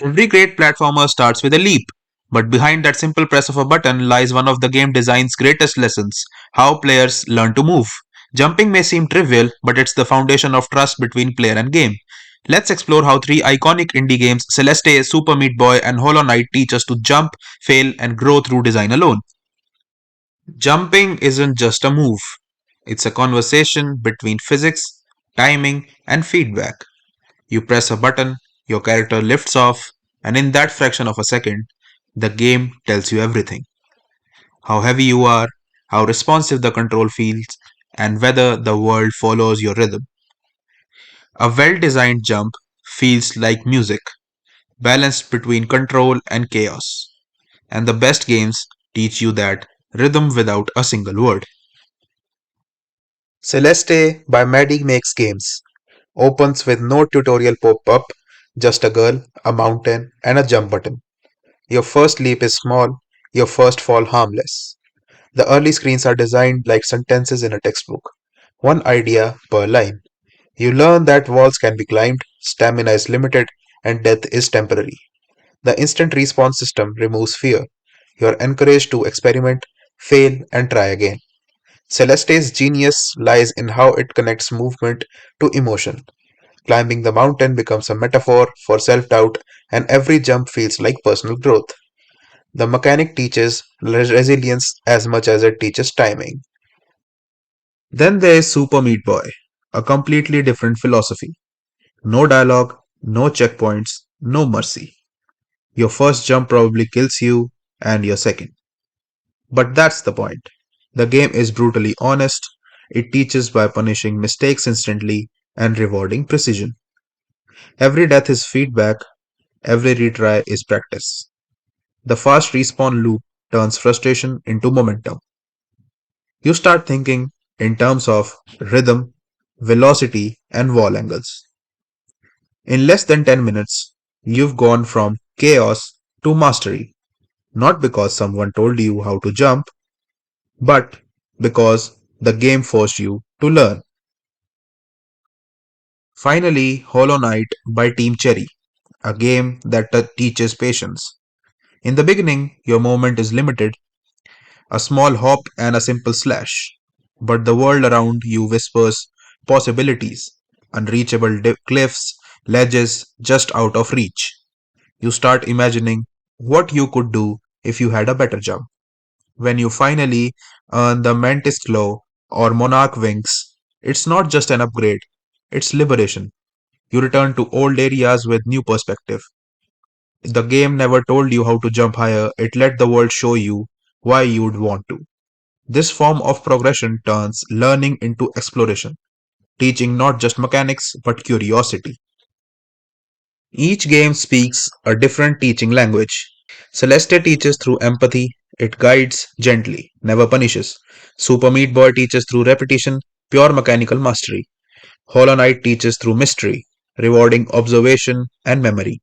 Every great platformer starts with a leap, but behind that simple press of a button lies one of the game design's greatest lessons: how players learn to move. Jumping may seem trivial, but it's the foundation of trust between player and game. Let's explore how three iconic indie games, Celeste, Super Meat Boy, and Hollow Knight, teach us to jump, fail, and grow through design alone. Jumping isn't just a move, it's a conversation between physics, timing, and feedback. You press a button, your character lifts off, and in that fraction of a second, the game tells you everything: how heavy you are, how responsive the control feels, and whether the world follows your rhythm. A well designed jump feels like music, balanced between control and chaos. And the best games teach you that rhythm without a single word. Celeste by Maddie Makes Games opens with no tutorial pop up, just a girl, a mountain, and a jump button. Your first leap is small, your first fall harmless. The early screens are designed like sentences in a textbook. One idea per line. You learn that walls can be climbed, stamina is limited, and death is temporary. The instant response system removes fear. You are encouraged to experiment, fail, and try again. Celeste's genius lies in how it connects movement to emotion. Climbing the mountain becomes a metaphor for self doubt, and every jump feels like personal growth. The mechanic teaches resilience as much as it teaches timing. Then there is Super Meat Boy, a completely different philosophy. No dialogue, no checkpoints, no mercy. Your first jump probably kills you, and your second. But that's the point. The game is brutally honest. It teaches by punishing mistakes instantly and rewarding precision. Every death is feedback, every retry is practice. The fast respawn loop turns frustration into momentum. You start thinking in terms of rhythm, velocity, and wall angles. In less than 10 minutes, you've gone from chaos to mastery, not because someone told you how to jump, but because the game forced you to learn. Finally, Hollow Knight by Team Cherry, a game that teaches patience. In the beginning, your movement is limited, a small hop and a simple slash. But the world around you whispers possibilities, unreachable cliffs, ledges just out of reach. You start imagining what you could do if you had a better jump. When you finally earn the Mantis Claw or Monarch Wings, it's not just an upgrade, it's liberation. You return to old areas with new perspective. The game never told you how to jump higher, it let the world show you why you'd want to. This form of progression turns learning into exploration, teaching not just mechanics but curiosity. Each game speaks a different teaching language. Celeste teaches through empathy, it guides gently, never punishes. Super Meat Boy teaches through repetition, pure mechanical mastery. Hollow Knight teaches through mystery, rewarding observation and memory.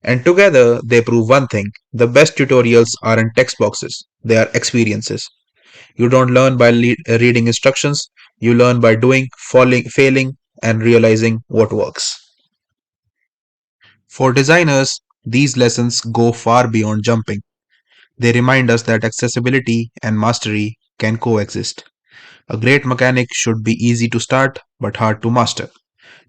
And together they prove one thing: the best tutorials aren't text boxes, they are experiences. You don't learn by reading instructions, you learn by doing, falling, failing, and realizing what works. For designers, these lessons go far beyond jumping. They remind us that accessibility and mastery can coexist. A great mechanic should be easy to start but hard to master.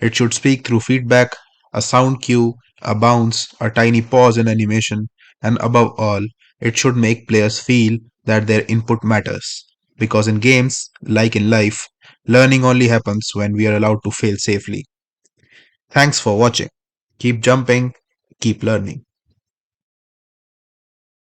It should speak through feedback, a sound cue, a bounce, a tiny pause in animation, and above all, it should make players feel that their input matters. Because in games, like in life, learning only happens when we are allowed to fail safely. Thanks for watching. Keep jumping, keep learning.